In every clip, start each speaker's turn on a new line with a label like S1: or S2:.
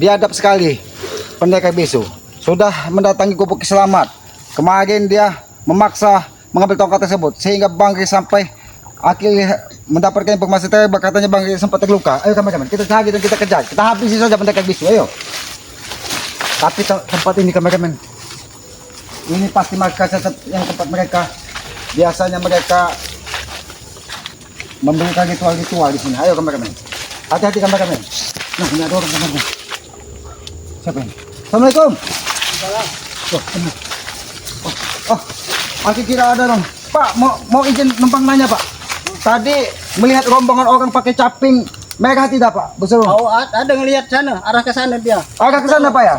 S1: Biadab sekali pendekar bisu. Sudah mendatangi gubuk selamat. Kemarin dia memaksa mengambil tongkat tersebut sehingga Bang Ri sampai akhirnya mendapatkan informasi terbaru, katanya Bang Ri sempat terluka. Ayo kameramen, kita cari dan kita kejar. Kita habisi saja pendekar bisu. Ayo. Tapi tempat ini kameramen, ini pasti markas yang tempat mereka. Biasanya mereka memberikan ritual-ritual di sini. Ayo kameramen. Hati-hati kameramen. Nah, ini ada orang kameramen. Siapa ini? Assalamualaikum. Aku kira ada dong. Pak, mau izin numpang nanya Pak. Tadi melihat rombongan orang pakai caping merah tidak Pak? Besar.
S2: Oh, ada ngelihat sana, arah ke sana dia.
S1: Arah ke sana Pak ya?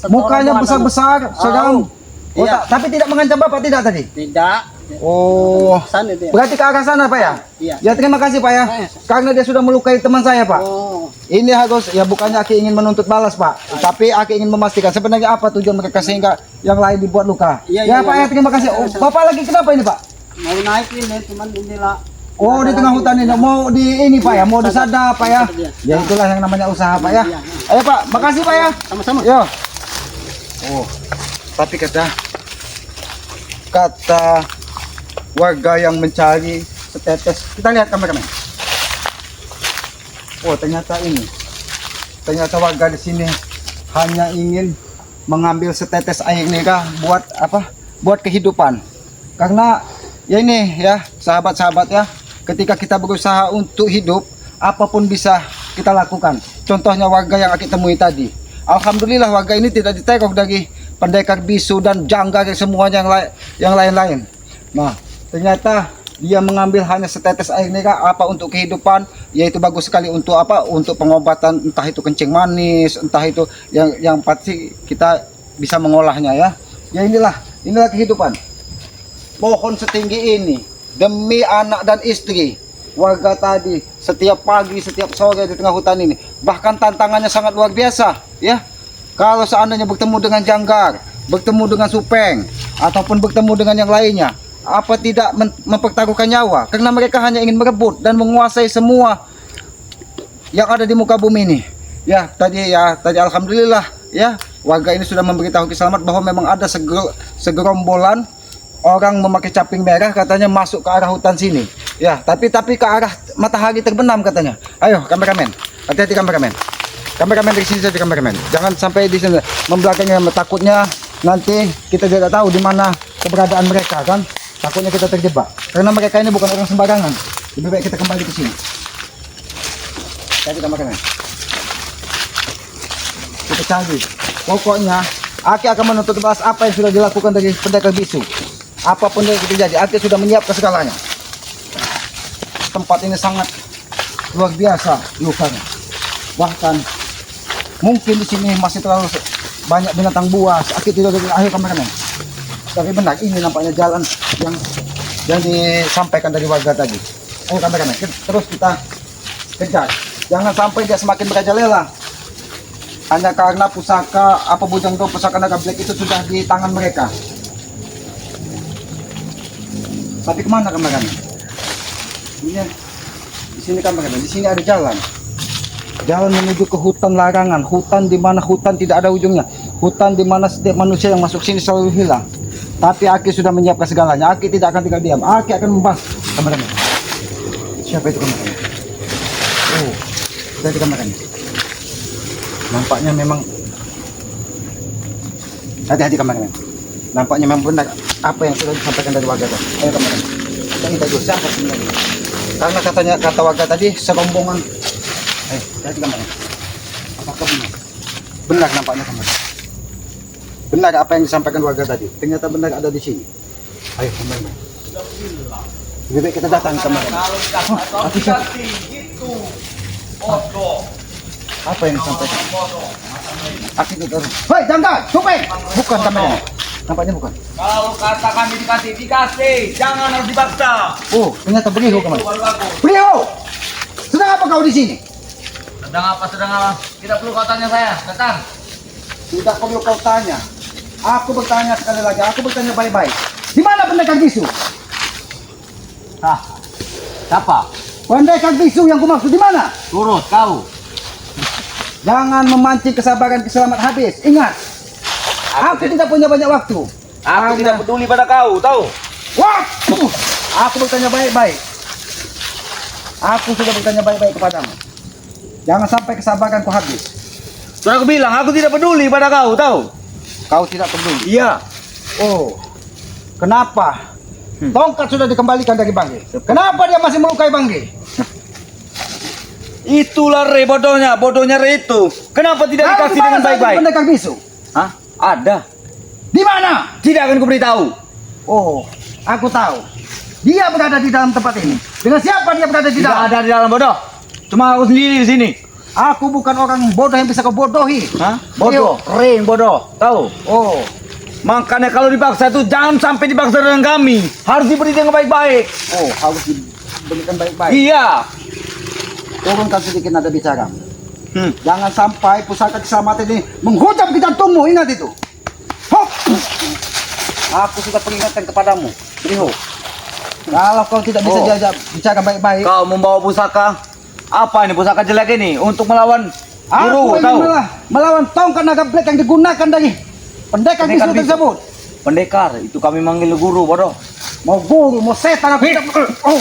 S1: Mukanya besar-besar, seram. Oh,
S2: iya.
S1: Tapi tidak mengancam Bapak tidak tadi?
S2: Tidak.
S1: Oh,
S2: Sana dia.
S1: berarti ke arah sana Pak ya?
S2: Iya.
S1: Ya terima kasih Pak ya. Karena dia sudah melukai teman saya Pak.
S2: Oh,
S1: Ini harus, ya bukannya Aki ingin menuntut balas Pak, tapi Aki ingin memastikan sebenarnya apa tujuan mereka sehingga yang lain dibuat luka.
S2: Iya,
S1: Ya
S2: iya,
S1: Pak
S2: iya.
S1: ya, terima kasih. Oh, Bapak lagi kenapa ini Pak?
S2: mau naik ini cuman inilah.
S1: Oh, di tengah hutan ini mau di ini Pak ya, mau disadap Pak ya. Ya itulah yang namanya usaha Pak ya. Ayo Pak, makasih Pak ya.
S2: Sama-sama.
S1: Yo. Oh, tapi kata warga yang mencari setetes. Kita lihat kameramen. Oh, ternyata warga di sini hanya ingin mengambil setetes air mereka buat apa? Buat kehidupan. Karena ya ini ya, sahabat-sahabat ya, ketika kita berusaha untuk hidup, apapun bisa kita lakukan. Contohnya warga yang aku temui tadi. Alhamdulillah warga ini tidak diteror dari pendekar bisu dan janggar semuanya yang lain-lain. Nah, ternyata dia mengambil hanya setetes air mereka apa untuk kehidupan, yaitu bagus sekali untuk apa? Untuk pengobatan, entah itu kencing manis, entah itu yang pasti kita bisa mengolahnya ya. Ya inilah kehidupan. Pohon setinggi ini demi anak dan istri warga tadi setiap pagi, setiap sore di tengah hutan ini. Bahkan tantangannya sangat luar biasa ya. Kalau seandainya bertemu dengan janggar, bertemu dengan supeng, ataupun bertemu dengan yang lainnya, apa tidak mempertaruhkan nyawa? Karena mereka hanya ingin merebut dan menguasai semua yang ada di muka bumi ini. Ya tadi alhamdulillah ya, warga ini sudah memberitahu Kiselamat bahwa memang ada segerombolan orang memakai caping merah, katanya masuk ke arah hutan sini. Ya, tapi ke arah matahari terbenam katanya. Ayo kameramen, hati-hati kameramen. Kameramen dari sini saja kameramen. Jangan sampai di sini membelakangnya, takutnya nanti kita tidak tahu di mana keberadaan mereka kan. Takutnya kita terjebak. Karena mereka ini bukan orang sembarangan. Lebih baik kita kembali ke sini. Jadi kameramen. Kita cari. Pokoknya Aki akan menuntut balas apa yang sudah dilakukan dari pendekar bisu. Apapun yang terjadi, Aki sudah menyiapkan segalanya. Tempat ini sangat luar biasa lukanya. Bahkan mungkin di sini masih terlalu banyak binatang buas. Aki tidak ada akhir kameramen. Tapi benar ini nampaknya jalan yang disampaikan dari warga tadi. Ayo kameramen, terus kita kejar. Jangan sampai dia semakin merajalela. Hanya karena pusaka pusaka naga black itu sudah di tangan mereka. Tapi kemana kameramen? Ini di sini kameramen. Di sini ada jalan. Jalan menuju ke hutan larangan. Hutan di mana hutan tidak ada ujungnya. Hutan di mana setiap manusia yang masuk sini selalu hilang. Tapi Aki sudah menyiapkan segalanya. Aki tidak akan tinggal diam. Aki akan membahas kameramen. Siapa itu kameramen? Oh, jadi kameramen. Nampaknya memang hati-hati kameramen. Nampaknya memang benar apa yang sudah disampaikan dari warga tadi. Ayo kameramen. Kita dulu siapa sebenarnya? Karena kata warga tadi serombongan. Hati-hati kameramen. Apakah benar nampaknya kameramen? Benar apa yang disampaikan warga tadi? Ternyata benar ada di sini. Ayo kameramen. Lebih baik kita datang kameramen.
S3: Itu bodoh.
S1: Apa yang disampaikan? Aki itu. Hei, janggal, supeng. Bukan kameramen. Nampaknya bukan.
S3: Kalau kata kami dikasih, jangan harus dipaksa.
S1: Oh, ternyata beliau kemana?
S3: Baru bagus.
S1: Beliau, sedang apa kau di sini?
S3: Sedang apa? Tidak perlu kau tanya saya. Datang.
S1: Tidak perlu kau tanya. Aku bertanya sekali lagi. Aku bertanya baik-baik. Di mana pendekar bisu?
S3: Hah? Siapa?
S1: Pendekar bisu yang kumaksud di mana?
S3: Turut kau.
S1: Jangan memancing kesabaran selamat habis. Ingat, aku tidak punya banyak waktu.
S3: Aku tidak peduli pada kau, tahu?
S1: Waktu. Aku bertanya baik-baik. Aku sudah bertanya baik-baik kepadamu. Jangan sampai kesabaranku habis.
S3: Sudah aku bilang, aku tidak peduli pada kau, tahu?
S1: Kau tidak peduli.
S3: Iya.
S1: Oh, kenapa? Tongkat sudah dikembalikan dari Bangge. Kenapa dia masih melukai Bangge?
S3: Itulah Re bodohnya Re itu. Kenapa tidak dikasih dengan baik-baik?
S1: Pendekar bisu.
S3: Hah? Ada.
S1: Di mana?
S3: Tidak akan kuberitahu.
S1: Oh, aku tahu. Dia berada di dalam tempat ini. Dengan siapa dia berada di
S3: Tidak
S1: dalam?
S3: ada di dalam bodoh. Cuma aku sendiri di sini.
S1: Aku bukan orang bodoh yang bisa kau bodohi.
S3: Hah? Bodoh. Re yang bodoh. Tahu?
S1: Oh,
S3: Makanya kalau dipaksa itu jangan sampai dipaksa dengan kami. Harus diberi dengan baik-baik.
S1: oh harus diberikan baik-baik.
S3: Iya.
S1: Turunkan sedikit nada bicara. Jangan sampai pusaka keselamatan ini menghujam ke jantungmu. Ingat itu. Hop. Aku sudah peringatkan kepadamu. Riho. Kalau kau tidak bisa
S3: Oh.
S1: diajak bicara baik-baik,
S3: Kau membawa pusaka. Apa ini pusaka jelek ini? Untuk melawan
S1: aku
S3: guru,
S1: ingin
S3: tahu?
S1: melawan tongkat naga black yang digunakan dari pendekar bisu
S3: bisu.
S1: tersebut.
S3: Pendekar, itu kami manggil guru, bodoh.
S1: Mau guru, mau setan, aku tidak. Oh,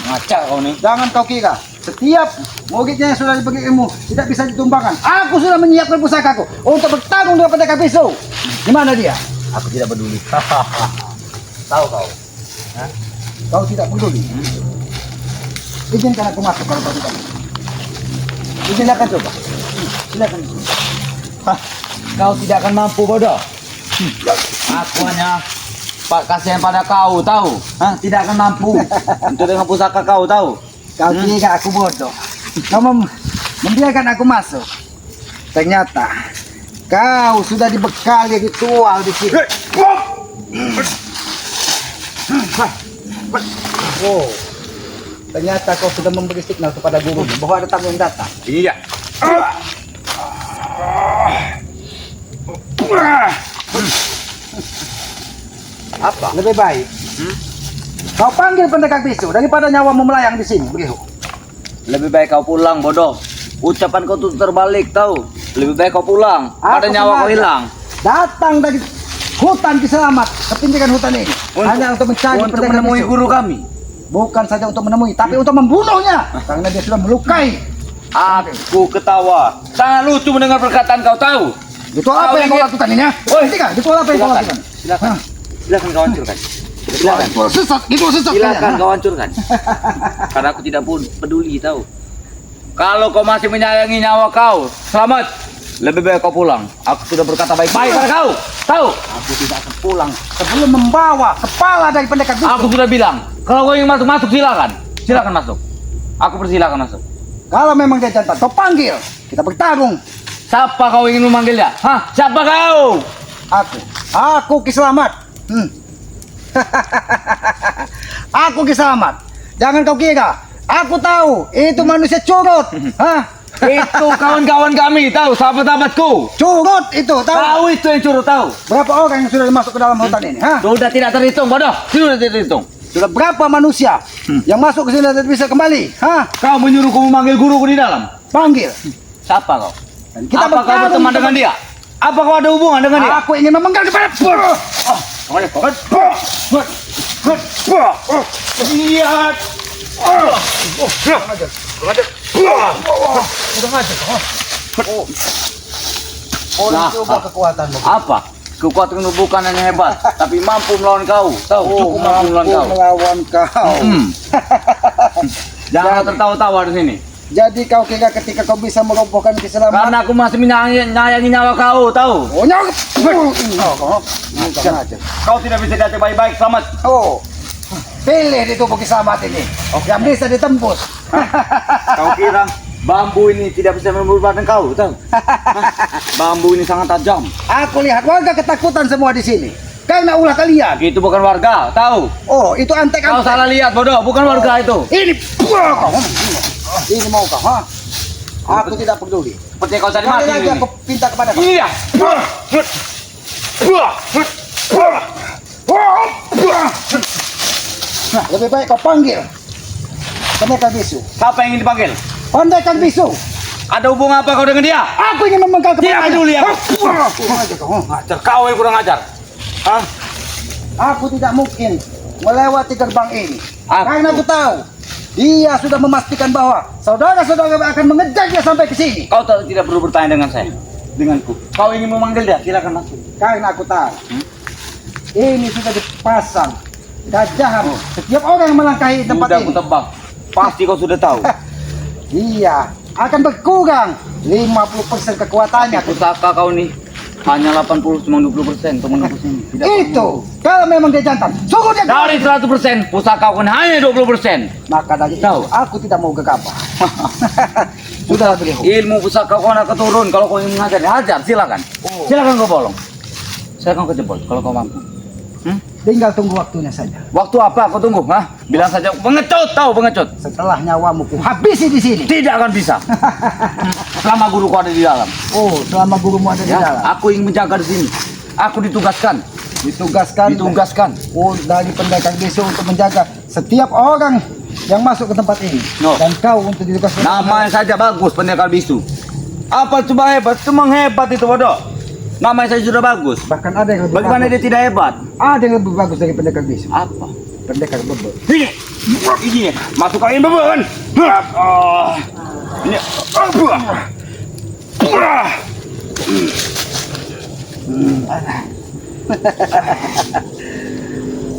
S3: Ngaca kau nih.
S1: jangan kau kira setiap muridnya yang sudah diberi ilmu tidak bisa ditumbangkan. Aku sudah menyiapkan pusakaku untuk bertarung dengan pendekar bisu. Di mana dia?
S3: Aku tidak peduli. Tahu kau?
S1: Hah? Kau tidak peduli. Izinkan aku masuk kalau kau tidak. Silakan coba. Silakan.
S3: Hah, kau tidak akan mampu, bodoh. Aku hanya kasihan pada kau, tahu? Hah, tidak akan mampu untuk dengan pusaka kau, tahu?
S1: Kau kira aku bodoh. Kau membiarkan aku masuk. Ternyata kau sudah dibekali ritual di sini. Oh, ternyata kau sudah memberi signal kepada guru bahwa ada tamu yang datang.
S3: Iya. Apa?
S1: Lebih baik kau panggil pendekar bisu daripada nyawamu melayang di sini. Begitu.
S3: Lebih baik kau pulang, bodoh. Ucapan kau tuh terbalik, tahu? Lebih baik kau pulang. Pada
S1: Aku
S3: nyawa kau
S1: sengaja
S3: hilang.
S1: Datang dari hutan Kiselamat ke pinggiran hutan ini hanya untuk mencari
S3: Untuk
S1: pendekar
S3: menemui
S1: bisu.
S3: guru kami.
S1: Bukan saja untuk menemui, tapi untuk membunuhnya karena dia sudah melukai.
S3: Aku ketawa. Sangat lucu mendengar perkataan kau, tahu?
S1: Ritual apa yang kau lakukan ini? Ya?
S3: Woi,
S1: Hentikan, ritual apa yang kau lakukan?
S3: Silakan. Silakan kau hancurkan. Silakan.
S1: Ritual sesat, ritual sesat.
S3: Silakan
S1: kalian,
S3: kau hancurkan. Karena aku tidak pun peduli, tahu? Kalau kau masih menyayangi nyawa kau, selamat. Lebih baik kau pulang. Aku sudah berkata baik-baik pada kau. Tahu?
S1: Aku tidak akan pulang sebelum membawa kepala dari pendekar bisu.
S3: Aku sudah bilang, kalau kau ingin masuk, silakan. Silakan masuk. Aku persilakan masuk.
S1: Kalau memang dia jantan, kau panggil. Kita bertarung.
S3: Siapa kau ingin memanggilnya? Hah? Siapa kau?
S1: Aku Kiselamat. Aku Kiselamat. Jangan kau kira. Aku tahu itu manusia curut. Hah?
S3: Itu kawan-kawan kami, tahu? Sahabat-sahabatku.
S1: Curut itu, tahu?
S3: Tahu itu yang curut, tahu?
S1: Berapa orang yang sudah masuk ke dalam hutan ini? Hah?
S3: Sudah tidak terhitung, bodoh. Sudah tidak terhitung.
S1: Sudah berapa manusia yang masuk ke sini dan tidak bisa kembali? Hah?
S3: Kau menyuruhku memanggil guruku di dalam.
S1: Panggil.
S3: Siapa kau?
S1: Dan kita
S3: Apa kau
S1: bertarung
S3: berteman
S1: di
S3: dengan dia? Apa kau ada hubungan dengan dia?
S1: Aku ingin memenggal kepada
S3: Lihat. Nah,
S1: coba kekuatanmu.
S3: apa? Kekuatan bukan hanya hebat, tapi mampu melawan kau. Tahu? Cukup mampu melawan kau.
S1: melawan kau.
S3: Jangan tertawa-tawa di sini.
S1: Jadi kau kira ketika kau bisa merobohkan keselamatan?
S3: Karena aku masih menyayangi nyawa kau, tahu?
S1: Oh, nyawa. Macam aja.
S3: Kau tidak bisa diajak baik-baik, selamat.
S1: Oh, pilih di tubuh Kiselamat ini. Yang bisa ditembus.
S3: Kau kira bambu ini tidak bisa membubarkan kau, tahu? Bambu ini sangat tajam.
S1: Aku lihat warga ketakutan semua di sini. Karena ulah kalian.
S3: Itu bukan warga, tahu?
S1: Oh, itu
S3: Kau
S1: antek-antek.
S3: salah lihat, bodoh. Bukan warga itu.
S1: Ini kau. Ini mau kau, ha? Aku tidak peduli.
S3: Seperti kau cari
S1: Kali
S3: mati
S1: lagi
S3: ini.
S1: aku pinta kepada kau.
S3: Iya.
S1: Nah, lebih baik kau panggil pendekar bisu.
S3: Siapa yang ingin dipanggil?
S1: Pendekar bisu.
S3: Ada hubungan apa kau dengan dia?
S1: Aku ingin memenggal
S3: Tidak
S1: kepalanya.
S3: peduli aku.
S1: Kurang ajar kau.
S3: Ngajar kau yang kurang ajar. Hah?
S1: Aku tidak mungkin melewati gerbang ini.
S3: Aku-
S1: Karena aku tahu dia sudah memastikan bahwa saudara-saudara akan mengejar dia sampai ke sini.
S3: Kau tidak perlu bertanya dengan saya. Denganku. Kau ingin memanggil dia, silakan masuk.
S1: Karena aku tahu ini sudah dipasang gajahan setiap orang yang melangkahi tempat
S3: Sudah
S1: ini.
S3: aku tebak. Pasti kau sudah tahu.
S1: Iya, akan berkurang 50% kekuatannya.
S3: Pusaka kau nih hanya 80 cuma 20% untuk menembus ini. Tidak
S1: Itu kalau memang dia jantan, suruh dia
S3: Dari 100% pusaka kau hanya 20%.
S1: maka dari itu
S3: Tahu.
S1: aku tidak mau gegabah. Sudah beliau.
S3: Ilmu pusaka kau nak keturun. Kalau kau ingin mengajar, hajar silakan.
S1: Oh.
S3: Silakan kau bolong. Silakan kau jempol kalau kau mampu.
S1: Tinggal tunggu waktunya saja.
S3: Waktu apa kau tunggu? Hah? Bilang saja pengecut, tahu pengecut.
S1: Setelah nyawamu ku habisi di sini.
S3: Tidak akan bisa. Selama guruku ada di dalam.
S1: Oh, selama gurumu ada di
S3: Ya,
S1: dalam.
S3: aku ingin menjaga di sini. Aku ditugaskan.
S1: Ditugaskan. Oh, dari pendekar desa untuk menjaga setiap orang yang masuk ke tempat ini.
S3: No.
S1: Dan kau untuk ditugaskan.
S3: Namanya saja bagus pendekar bisu. Apa coba hebat? Cuma hebat itu bodoh. Namanya saja sudah bagus.
S1: Bahkan ada yang lebih
S3: Bagaimana dia
S1: bagus.
S3: tidak hebat?
S1: Ada yang lebih bagus dari pendekar bisu.
S3: Apa?
S1: Pendekar bebel.
S3: Ini masuk angin beban. Ini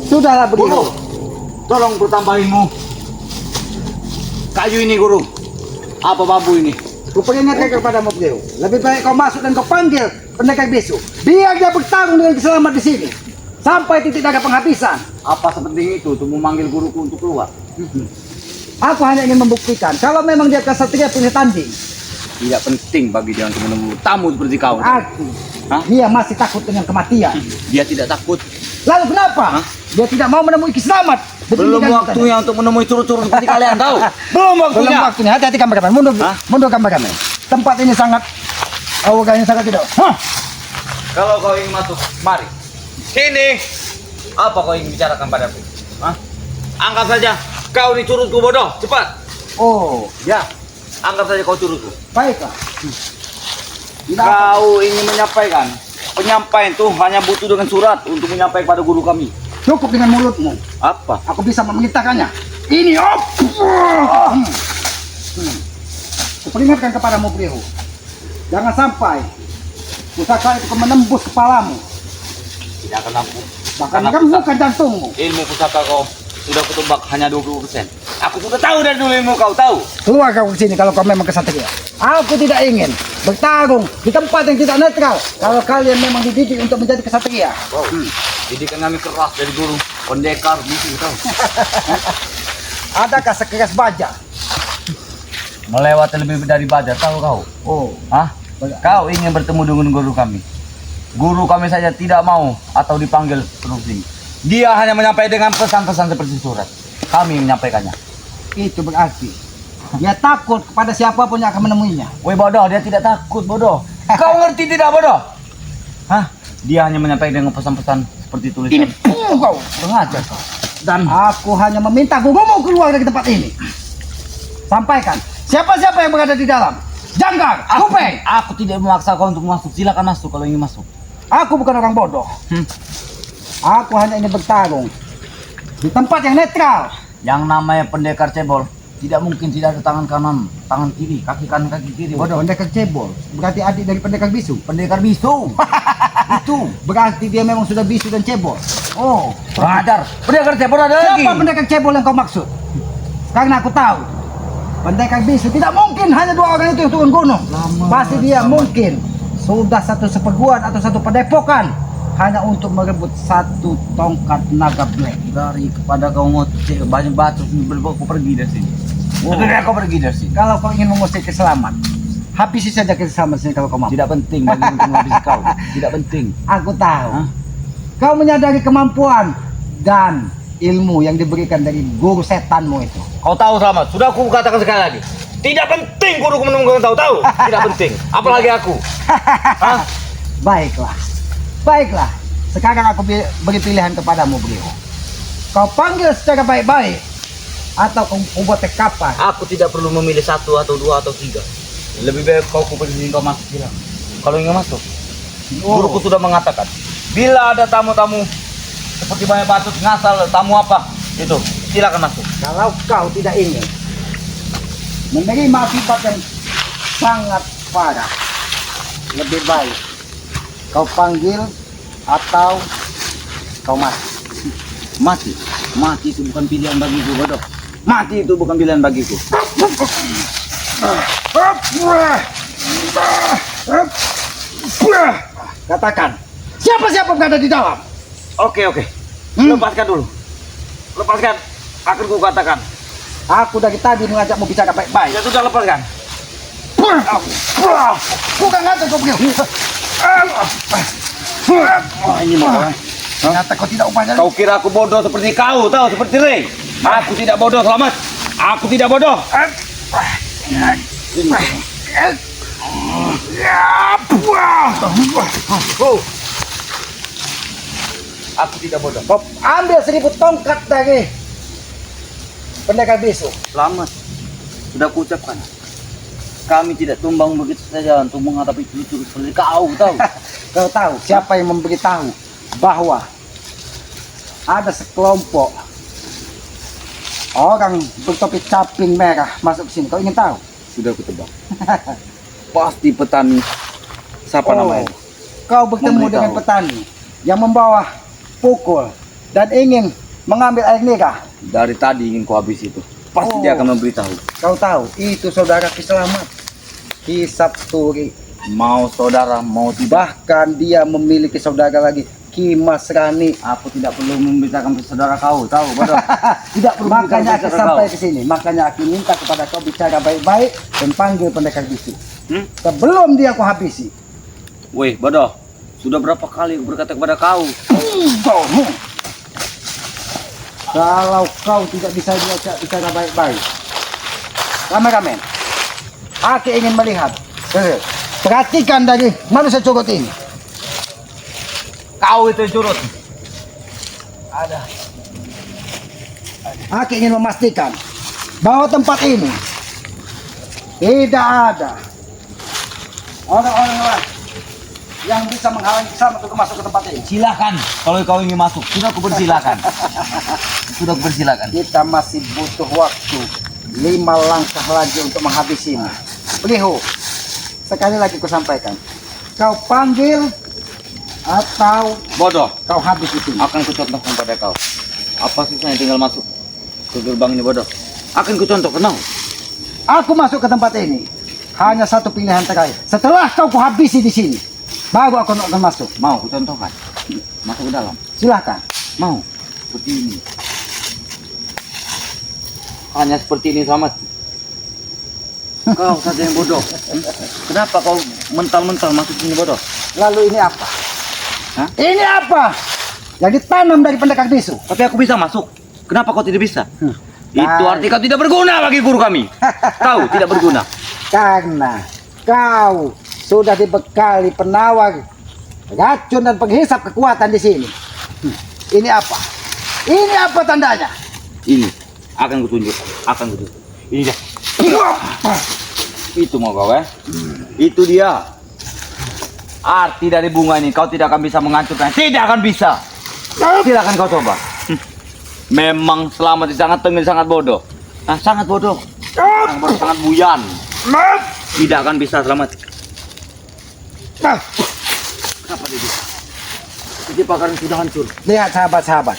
S1: Sudahlah
S3: Guru,
S1: begitu.
S3: tolong bertambahinmu. Kayu ini guru. Apa bambu ini?
S1: Ku peringatkan kepadamu beliau. Lebih baik kau masuk dan kau panggil pendekar bisu. Biar dia bertarung dengan selamat di sini. Sampai titik darah penghabisan.
S3: Apa sepenting itu untuk memanggil guruku untuk keluar?
S1: Aku hanya ingin membuktikan kalau memang dia kesatria pilih tanding.
S3: Tidak penting bagi dia untuk menunggu tamu seperti kau.
S1: Aku.
S3: Hah?
S1: Dia masih takut dengan kematian.
S3: Dia tidak takut.
S1: Lalu kenapa?
S3: Hah?
S1: Dia tidak mau menemui kiselamat.
S3: Belum
S1: Demikian
S3: waktunya untuk menemui curut-curut seperti kalian tahu. Belum
S1: Belum
S3: waktunya.
S1: waktunya. Hati-hati kameramen. Mundur,
S3: Hah?
S1: mundur kameramen. Tempat ini sangat auranya sangat tidak. Hah?
S3: Kalau kau ingin masuk, mari. Sini. Apa kau ingin bicarakan padaku? Hah? Anggap saja kau ini curutku bodoh. Cepat.
S1: Oh,
S3: Ya. Anggap saja kau curutku.
S1: baiklah. Tidak apa.
S3: Kau ingin menyampaikan. Penyampaian itu hanya butuh dengan surat untuk menyampaikan pada guru kami.
S1: Cukup dengan mulutmu.
S3: Apa?
S1: Aku bisa memerintahkannya. Ini op. Kuperingatkan kepadamu beliau. Jangan sampai pusaka itu menembus kepalamu.
S3: Tidak akan mampu.
S1: Bahkan
S3: Karena
S1: kan
S3: pusaka-
S1: bukan jantungmu.
S3: Ilmu pusaka kau sudah kutebak hanya 20%. Aku sudah tahu dari dulu ilmu kau tahu.
S1: Keluar kau ke sini kalau kau memang kesatria. Aku tidak ingin bertarung di tempat yang tidak netral. Kalau kalian memang dididik untuk menjadi kesatria.
S3: Wow. Didikan kami keras dari guru pendekar bisu tahu.
S1: Adakah sekeras baja?
S3: Melewati lebih dari baja tahu kau.
S1: Oh,
S3: Hah? Kau ingin bertemu dengan guru kami. Guru kami saja tidak mau atau dipanggil terus ini. Dia hanya menyampaikan dengan pesan-pesan seperti surat. Kami menyampaikannya.
S1: itu berarti dia takut kepada siapapun yang akan menemuinya.
S3: Woi bodoh, dia tidak takut bodoh. Kau ngerti tidak bodoh? Hah? Dia hanya menyampaikan dengan pesan-pesan seperti tulisan.
S1: Kau
S3: Sengaja kau.
S1: dan aku hanya meminta gurumu keluar dari tempat ini. Sampaikan siapa-siapa yang berada di dalam. Janggar, kupeng.
S3: Aku tidak memaksa kau untuk masuk. Silakan masuk kalau ingin masuk.
S1: Aku bukan orang bodoh. Aku hanya ingin bertarung di tempat yang netral.
S3: Yang namanya pendekar cebol tidak mungkin tidak ada tangan kanan, tangan kiri, kaki kanan, kaki kiri. Bodoh.
S1: Pendekar cebol berarti adik dari pendekar bisu.
S3: Pendekar bisu. Itu.
S1: Berarti dia memang sudah bisu dan cebol. Oh,
S3: Pengajar. Pendekar cebol ada lagi.
S1: siapa pendekar cebol yang kau maksud? Karena aku tahu pendekar bisu tidak mungkin hanya dua orang itu yang turun gunung. Pasti dia mungkin sudah satu seperguruan atau satu padepokan hanya untuk merebut satu tongkat naga black.
S3: Dari kepada kau ngoceh banyak batu aku pergi dari sini. Segera kau pergi dari sini.
S1: Kalau kau ingin mengusir keselamat, habisi saja keselamat sini kalau kau mau.
S3: Tidak penting bagi untuk menghabisi kau. Tidak penting.
S1: Aku tahu.
S3: Hah?
S1: Kau menyadari kemampuan dan ilmu yang diberikan dari guru setanmu itu.
S3: Kau tahu Selamat, sudah aku katakan sekali lagi. Tidak penting guruku menemukan tahu-tahu. Tidak penting. Apalagi aku. Hah?
S1: Baiklah. Baiklah. Sekarang aku beri pilihan kepadamu beliau. Kau panggil secara baik-baik atau kau buat tekapan.
S3: Aku tidak perlu memilih satu atau dua atau tiga. Lebih baik kau kuperdiri kau masuk bilang. Kalau ingin masuk, guruku sudah mengatakan, bila ada tamu-tamu seperti banyak batut ngasal, tamu apa itu, silakan masuk.
S1: Kalau kau tidak ingin menerima akibat yang sangat parah, lebih baik kau panggil atau kau mati.
S3: Mati, mati itu bukan pilihan bagiku, bodoh. Mati itu bukan pilihan bagiku.
S1: Katakan, siapa-siapa berada di dalam?
S3: Oke. Lepaskan dulu. Lepaskan. Akan ku katakan.
S1: Aku dari tadi mengajakmu bicara baik-baik.
S3: Ya sudah, lepaskan.
S1: Bukan ngatur kau pergi. Oh, ini mau. Ternyata kau tidak upahnya.
S3: Kau kira aku bodoh seperti kau, tahu? Seperti Ray. Aku tidak bodoh, Selamat. Aku tidak bodoh. Aku tidak bodoh.
S1: Kau ambil 1000 tongkat dari pendekar bisu.
S3: Selamat. Sudah kuucapkan. Kami tidak tumbang begitu saja untuk menghadapi cucu seperti kau, tahu?
S1: Kau tahu siapa yang memberitahu bahwa ada sekelompok orang bertopi caping merah masuk ke sini? Kau ingin tahu?
S3: Sudah kutebak. Pasti petani. Siapa namanya?
S1: Kau bertemu
S3: Memberitahu.
S1: dengan petani yang membawa pukul dan ingin mengambil air merah.
S3: Dari tadi ingin ku habis itu. Pasti dia akan memberitahu.
S1: Kau tahu itu saudara Ki Selamat, Ki Sapturi.
S3: Mau saudara, mau tidak.
S1: Bahkan dia memiliki saudara lagi, Ki Mas Rani.
S3: Aku tidak perlu memberitakan ke saudara kau, tahu? Bodoh.
S1: Tidak perlu. Makanya aku
S3: bicara
S1: sampai
S3: kau.
S1: ke sini. Makanya aku minta kepada kau bicara baik-baik dan panggil pendekar bisu.
S3: Hmm?
S1: Sebelum dia aku habisi.
S3: Weh, bodoh. Sudah berapa kali aku berkata kepada kau?
S1: Kalau kau tidak bisa bicara baik-baik, kameramen, aku ingin melihat. Perhatikan dari manusia curut ini.
S3: Kau itu curut.
S1: Ada. Aku ingin memastikan bahwa tempat ini tidak ada orang-orang lain yang bisa menghalangi kita untuk masuk ke tempat ini.
S3: Silakan. Kalau kau ingin masuk, sudah aku persilakan. Sudah aku persilakan.
S1: Kita masih butuh waktu 5 langkah lagi untuk menghabisinya. Beliau, sekali lagi ku sampaikan, kau panggil atau
S3: Bodoh.
S1: kau habis itu.
S3: Akan kucontohkan pada kau. Apa susahnya tinggal masuk ke gerbang ini, bodoh? Akan kucontohkan, kau.
S1: Aku masuk ke tempat ini hanya satu pilihan terakhir. Setelah kau kuhabisi di sini, baru aku akan masuk.
S3: Mau kucontohkan? Masuk ke dalam.
S1: Silahkan.
S3: Mau. Seperti ini. Hanya seperti ini, Selamat. Kau saja yang bodoh. Kenapa kau mental-mental masuk sini, bodoh?
S1: Lalu ini apa?
S3: Hah?
S1: Ini apa? Yang ditanam dari pendekar bisu.
S3: Tapi aku bisa masuk. Kenapa kau tidak bisa? Itu
S1: Nah.
S3: arti kau tidak berguna bagi guru kami. Tahu, tidak berguna.
S1: Karena kau sudah dibekali penawar racun dan penghisap kekuatan di sini. Ini apa? Ini apa tandanya?
S3: Ini akan kutunjuk. Ini dia. Itu mau kau, Itu dia. Arti dari bunga ini kau tidak akan bisa menghancurkan. Tidak akan bisa. Silakan kau coba. Memang Selamat sangat tengil, sangat bodoh. Sangat bodoh. Sangat bodoh, sangat buyan. Tidak akan bisa, Selamat. Kenapa dia bisa? Jebakan sudah hancur.
S1: Lihat sahabat-sahabat.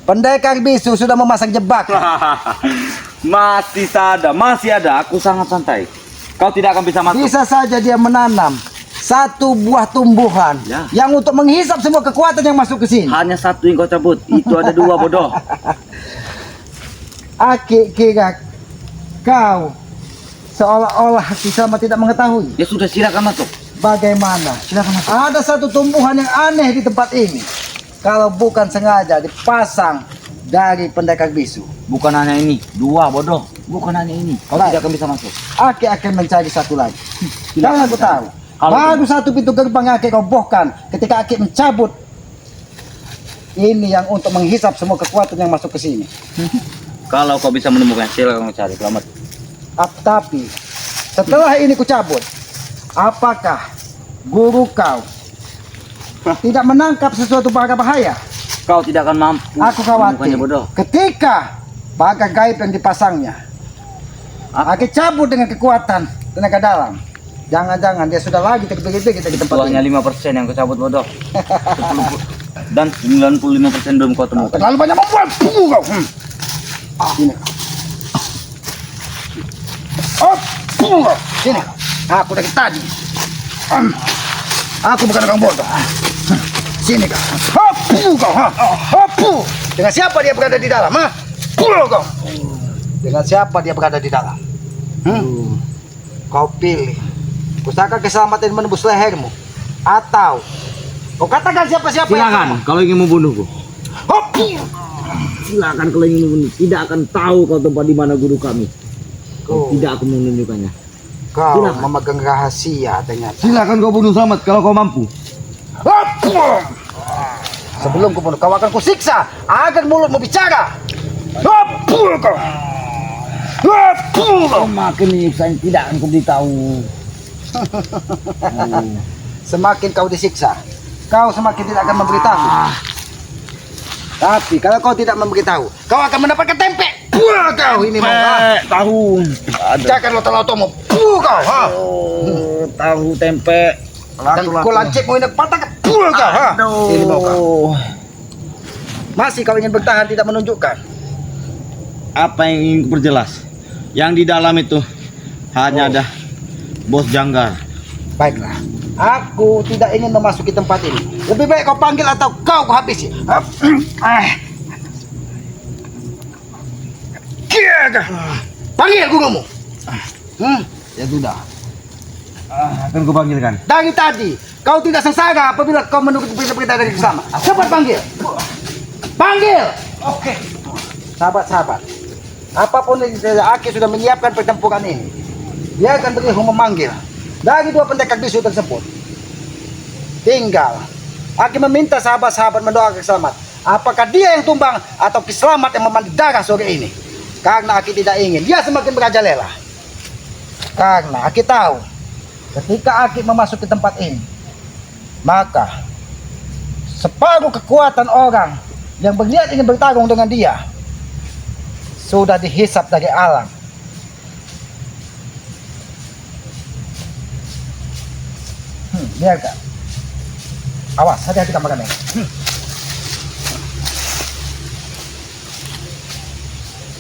S1: Pendekar bisu sudah memasang jebakan.
S3: Masih ada. Aku sangat santai. Kau tidak akan bisa masuk.
S1: Bisa saja dia menanam satu buah tumbuhan
S3: Ya.
S1: yang untuk menghisap semua kekuatan yang masuk ke sini.
S3: Hanya satu yang kau cabut. Itu ada 2, bodoh.
S1: Aki kira kau seolah-olah sama tidak mengetahui.
S3: Ya sudah, silakan masuk.
S1: Bagaimana?
S3: Silakan masuk.
S1: Ada satu tumbuhan yang aneh di tempat ini. Kalau bukan sengaja dipasang dari pendekar bisu.
S3: Bukan hanya ini, 2, bodoh. Bukan hanya ini. Kau
S1: Baik.
S3: tidak akan bisa masuk.
S1: Aki akan mencari satu lagi. Jangan aku tahu.
S3: Kalau
S1: Baru satu pintu gerbang yang Aki robohkan ketika Aki mencabut. Ini yang untuk menghisap semua kekuatan yang masuk ke sini.
S3: Kalau kau bisa menemukan, silakan kau cari. Selamat.
S1: Tapi setelah ini kucabut, apakah guru kau tidak menangkap sesuatu bahaya?
S3: Kau tidak akan mampu.
S1: Aku khawatir
S3: menemukannya, bodoh.
S1: ketika baga gaib yang dipasangnya aku cabut dengan kekuatan tenaga dalam. Jangan-jangan dia sudah lagi kita di tempat
S3: Itu hanya
S1: ini.
S3: 5% yang kau cabut, bodoh. 10 dan 95% belum kau temukan.
S1: Terlalu banyak membuat kau. Sini. Kau. Sini. Aku dari tadi. Aku bukan orang bodoh. Sini kau. Kau. Dengan siapa dia berada di dalam? Kau. Dengan siapa dia berada di dalam? Kau pilih. Usahakan keselamatan menembus lehermu, atau kau katakan siapa-siapa
S3: Silakan kalau ingin membunuhku. Silakan kalau ingin membunuh. Tidak akan tahu kau tempat di mana guru kami. Tidak aku menunjukkannya.
S1: Kau memegang rahasia ternyata.
S3: Silakan kau bunuh Selamat kalau kau mampu.
S1: Sebelum kau bunuh, kau akan kusiksa agar mulutmu bicara.
S3: Kau makin menyiksa, tidak akan kau beritahu.
S1: Semakin kau disiksa, kau semakin tidak akan memberitahu. Tapi kalau kau tidak memberitahu, kau akan mendapatkan tempe. Kau ini mau
S3: Tahu.
S1: jangan loto-lotomu. Kau
S3: Tahu tempe.
S1: dan kau lancipmu ini patahkan. Kau ini mau kau. Masih kau ingin bertahan tidak menunjukkan.
S3: Apa yang ingin kuperjelas? Yang di dalam itu hanya ada Bos Janggar.
S1: Baiklah, aku tidak ingin memasuki tempat ini. Lebih baik kau panggil atau kau habisi. Panggil gurumu. Ya sudah.
S3: Akan ku panggilkan.
S1: Dari tadi kau tidak sengsara apabila kau menunggu perintah dari Kisama. Cepat panggil. Panggil. Oke. Sahabat-sahabat, apapun yang Aki sudah menyiapkan pertempuran ini, dia akan beri memanggil dari dua pendekar bisu tersebut. Tinggal Aki meminta sahabat-sahabat mendoakan Kiselamat. Apakah dia yang tumbang atau Kiselamat yang memandi darah sore ini? Karena Aki tidak ingin dia semakin merajalela. Karena Aki tahu ketika Aki memasuki tempat ini, maka separuh kekuatan orang yang berniat ingin bertarung dengan dia sudah dihisap dari alam. Biarkan. Awas, hati-hati kamu ini.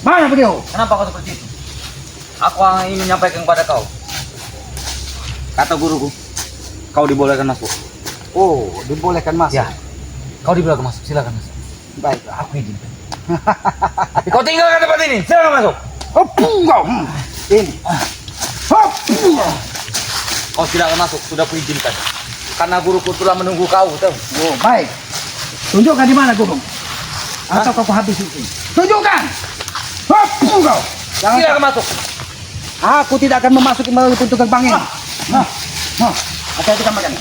S1: Mana beliau?
S3: Kenapa kau seperti itu? Aku hanya ingin menyampaikan kepada kau. Kata guruku, kau dibolehkan masuk.
S1: Oh, dibolehkan masuk.
S3: Ya, kau dibolehkan masuk. Silakan masuk.
S1: Baiklah.
S3: Aku izin. Kau tinggalkan tempat ini. Silakan masuk.
S1: Kau. Ini.
S3: Kau silakan masuk. Sudah kuizinkan. Karena guruku telah menunggu kau. Tahu?
S1: Oh, baik. Tunjukkan di mana guru. Atau kau habis ini. Tunjukkan. Kau.
S3: Silakan masuk.
S1: Aku tidak akan memasuki melalui pintu gerbang ini. Hati-hati kamu kan.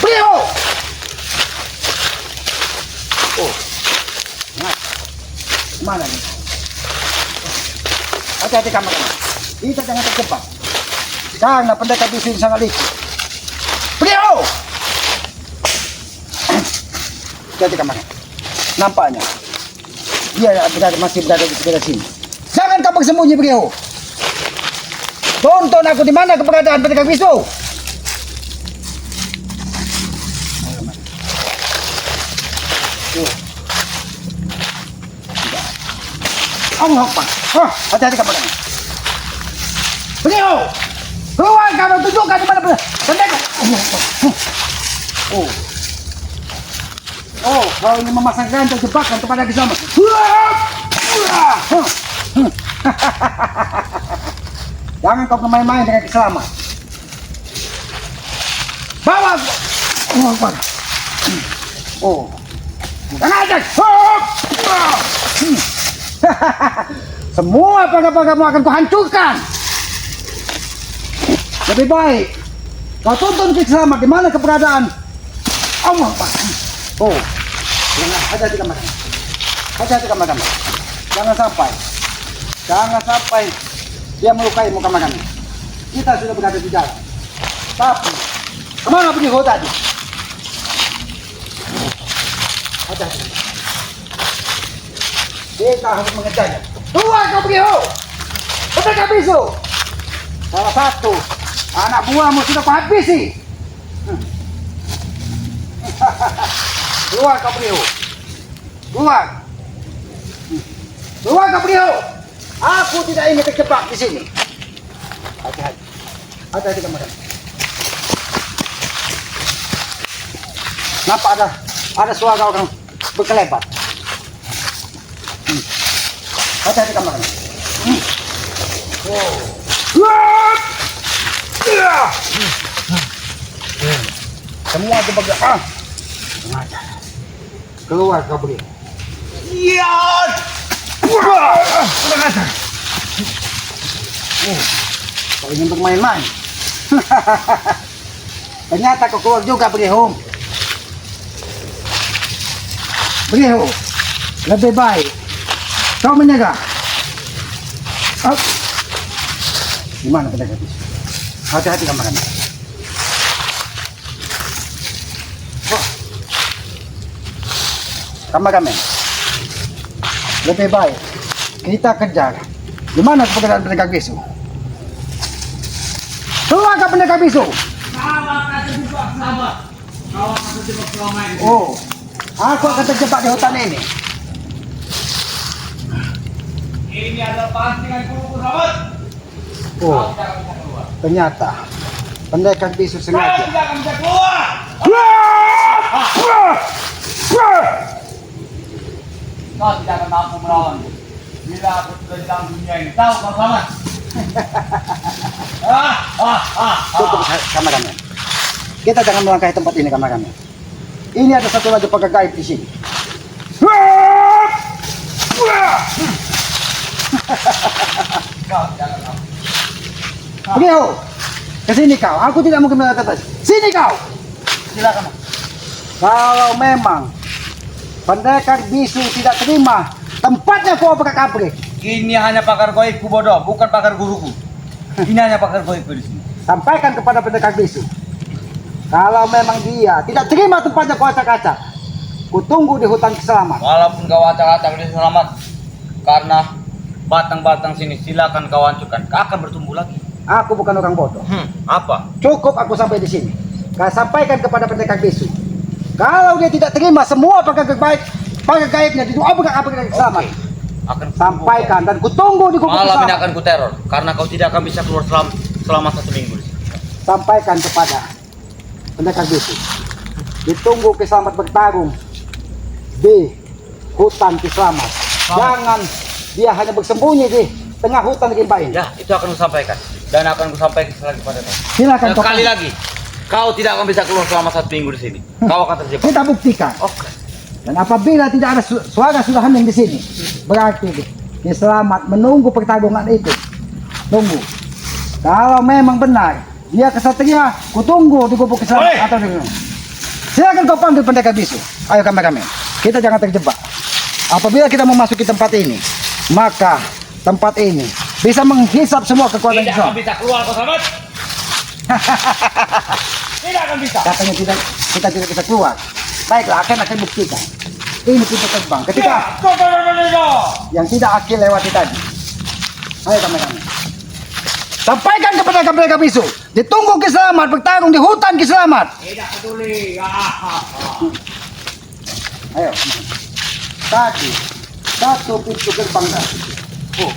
S1: Beliau. Oh. Mana nih? Hati-hati kamu kan. Kita jangan terjebak. Karena pendekar bisu ini sangat licik. Beliau. Hati-hati kamu kan. Nampaknya dia masih berada di sebelah sini. Jangan kau bersembunyi beliau. Tonton aku di mana keberadaan pendekar bisu. Allah Akbar. Hati-hati kamu kan. Beliau. Keluar kamu tunjukkan di mana pendekar. Oh. Oh, kau ini memasang rantai jebakan kepada Kisama. Jangan kau bermain-main dengan Kisama. Bawa. Oh. Jangan aja. Semua pagar-pagarmu akan kuhancurkan. Lebih baik kau tuntun Kisama di mana keberadaan Allah Pak. Oh, hati-hati kamu. Hati-hati kamu. Jangan sampai dia melukai muka kami. Kita sudah berada di jalan. Tapi kemana pergi kau tadi? Hati-hati. Kita harus mengejarnya. Keluar kau pergi kau. Pendekar bisu. Salah satu anak buahmu sudah kau habisi. Keluar kau pergi kau. Keluar. Keluar kau pergi kau. Aku tidak ingin terjebak di sini. Hati-hati. Hati-hati kemarin. Nampak ada suara orang berkelebat. Hati-hati kemarin. Semua itu bergerak. Keluar kau pergi.
S3: Iya.
S1: Kurang ajar. Kau ingin bermain-main. Ternyata kau keluar juga Brihum. Brihum, lebih baik kau menyerah. Gimana pendekar bisu? Hati-hati kemarin. Kami lebih baik kita kejar. Gimana keberadaan pendekar bisu? Keluar ke pendekar bisu. Oh, aku akan terjebak di hutan ini.
S3: Ini adalah pancingan kuku sahabat.
S1: Oh, ternyata pendekar bisu sengaja.
S3: Kau tidak akan bisa keluar. Kau tidak akan mampu melawanku. Bila aku sudah di dalam dunia ini, tahu kau selamat.
S1: Cukup kami. Kita jangan melangkahi tempat ini kami. Ini ada satu lagi pagar gaib di sini.
S3: Kau tidak akan mampu.
S1: Beliau, ke sini kau. Aku tidak mungkin melakukan. Sini kau.
S3: Silakan.
S1: Kalau memang pendekar bisu tidak terima, tempatnya kau abrak-abrik.
S3: Ini hanya pakar goibku bodoh, bukan pakar guruku. Ini hanya pakar goibku di sini.
S1: Sampaikan kepada pendekar bisu. Kalau memang dia tidak terima tempatnya kau acak-acak, ku tunggu di hutan keselamatan.
S3: Walaupun kau acak-acak ini selamat, karena batang-batang sini silakan kau hancurkan. Kau akan bertumbuh lagi.
S1: Aku bukan orang bodoh.
S3: Apa?
S1: Cukup aku sampai di sini. Kau sampaikan kepada pendekar bisu. Kalau dia tidak terima semua pagar gaibnya di abrak-abrik keselamatan.
S3: Akan
S1: Sampaikan dan ku tunggu di kubur
S3: malam ini
S1: keselamatan.
S3: akan ku teror karena kau tidak akan bisa keluar selama 1 minggu di sini.
S1: Sampaikan kepada pendekar bisu. Ditunggu Kiselamat bertarung di hutan Kiselamat. Jangan dia hanya bersembunyi di tengah hutan rimba ini.
S3: Ya, itu akan ku sampaikan dan akan ku sampaikan lagi kepada kau.
S1: Silakan kau.
S3: Sekali lagi, kau tidak akan bisa keluar selama 1 minggu di sini. Kau akan terjebak.
S1: Kita buktikan.
S3: Oke.
S1: Dan apabila tidak ada suara sudah hening di sini, berarti Kiselamat menunggu pertarungan itu. Tunggu. Kalau memang benar dia kesatria, ku tunggu di gubuk Kiselamat atau di. Silakan kau panggil pendekar bisu. Ayo kami. Kita jangan terjebak. Apabila kita memasuki tempat ini, maka tempat ini bisa menghisap semua kekuatan
S3: Tidak
S1: Kiselamat.
S3: akan bisa keluar kau sahabat. Tidak akan bisa.
S1: Katanya kita tidak bisa keluar. Baiklah, akan buktikan. Ini pintu terbang. Ketika yang tidak akil lewati tadi. Ayo kami. Sampaikan kepada pendekar bisu. Ditunggu Kiselamat bertarung di hutan Kiselamat.
S3: Tidak peduli.
S1: Ayo. Tadi satu pintu gerbang tadi. Oh.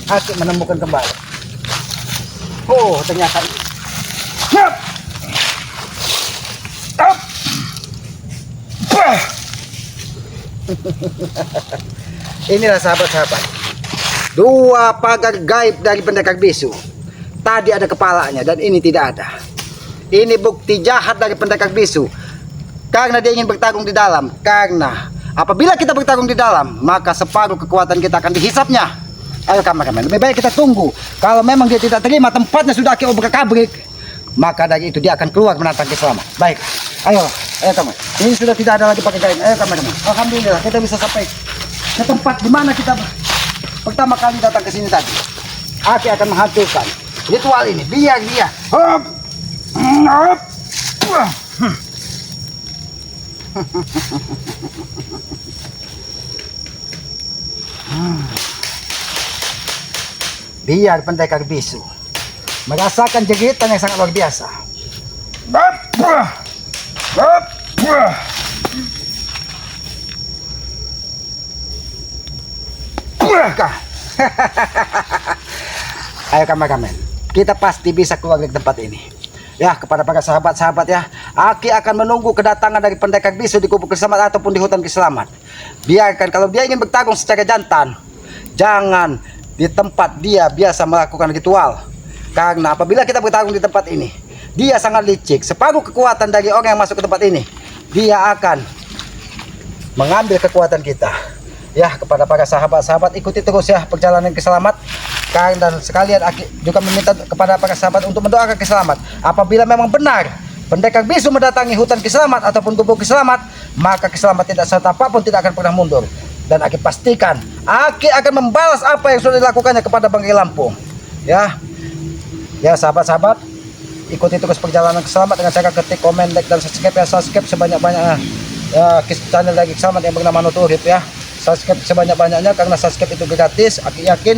S1: Asik menemukan kembali. Oh, ternyata ini. Yap. Up. Bah. Inilah sahabat-sahabat. 2 pagar gaib dari pendekar bisu. Tadi ada kepalanya dan ini tidak ada. Ini bukti jahat dari pendekar bisu. Karena dia ingin bertarung di dalam. Karena apabila kita bertarung di dalam, maka separuh kekuatan kita akan dihisapnya. Ayo kameramen, lebih baik kita tunggu. Kalau memang dia tidak terima tempatnya sudah obrak-abrik, maka dari itu dia akan keluar menantang Kiselamat. Baik, ayo kamu. Ini sudah tidak ada lagi pakai gaib. Ayo kameramen. Alhamdulillah kita bisa sampai ke tempat di mana kita pertama kali datang ke sini tadi. Aki akan menghancurkan ritual ini. Biar dia. Hop. Hop. Wah. Biar pendekar bisu merasakan jeritan yang sangat luar biasa. Ayo kameramen, kita pasti bisa keluar dari tempat ini. Ya, kepada para sahabat-sahabat ya, Aki akan menunggu kedatangan dari pendekar bisu di kubu Kiselamat ataupun di hutan Kiselamat. Biarkan kalau dia ingin bertarung secara jantan, jangan di tempat dia biasa melakukan ritual. Karena apabila kita bertarung di tempat ini, dia sangat licik. Separuh kekuatan dari orang yang masuk ke tempat ini, dia akan mengambil kekuatan kita. Ya, kepada para sahabat-sahabat, ikuti terus ya perjalanan Kiselamat. Dan sekalian Aki juga meminta kepada para sahabat untuk mendoakan Kiselamat. Apabila memang benar pendekar bisu mendatangi hutan Kiselamat ataupun gubuk Kiselamat, maka Kiselamat tidak serta apapun tidak akan pernah mundur. Dan Aki pastikan Aki akan membalas apa yang sudah dilakukannya kepada Banggai Lampung. Ya, ya sahabat-sahabat, ikuti terus perjalanan Kiselamat dengan cara ketik, komen, like, dan subscribe ya. Subscribe sebanyak-banyaknya ya, channel dari Kiselamat yang bernama Nuturip ya. Subscribe sebanyak-banyaknya karena subscribe itu gratis. Aki yakin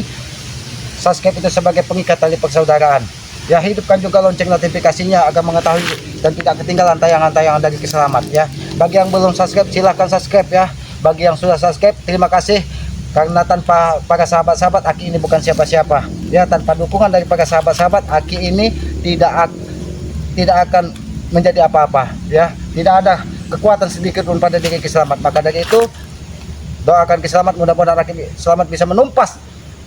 S1: subscribe itu sebagai pengikat tali persaudaraan. Ya, hidupkan juga lonceng notifikasinya agar mengetahui dan tidak ketinggalan tayangan-tayangan dari Kiselamat ya. Bagi yang belum subscribe silahkan subscribe ya. Bagi yang sudah subscribe terima kasih. Karena tanpa para sahabat-sahabat Aki ini bukan siapa-siapa. Ya, tanpa dukungan dari para sahabat-sahabat Aki ini tidak akan menjadi apa-apa ya. Tidak ada kekuatan sedikit pun pada diri Kiselamat. Maka dari itu doakan Kiselamat, mudah-mudahan Aki Selamat bisa menumpas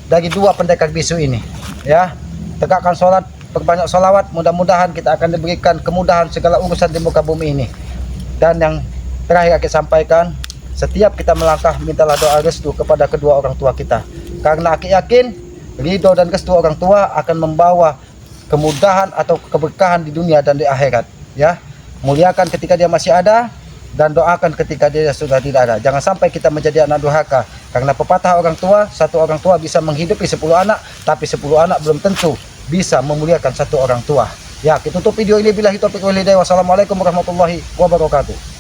S1: dari dua pendekar bisu ini ya. Tegakkan sholat, perbanyak sholawat, mudah-mudahan kita akan diberikan kemudahan segala urusan di muka bumi ini. Dan yang terakhir Aki sampaikan, setiap kita melangkah mintalah doa restu kepada kedua orang tua kita, karena Aki yakin ridho dan restu orang tua akan membawa kemudahan atau keberkahan di dunia dan di akhirat ya. Muliakan ketika dia masih ada dan doakan ketika dia sudah tidak ada. Jangan sampai kita menjadi anak durhaka, karena pepatah orang tua, satu orang tua bisa menghidupi 10 anak, tapi 10 anak belum tentu bisa memuliakan satu orang tua ya. Kita tutup video ini, billahi taufiq wal hidayah. Wassalamualaikum warahmatullahi wabarakatuh.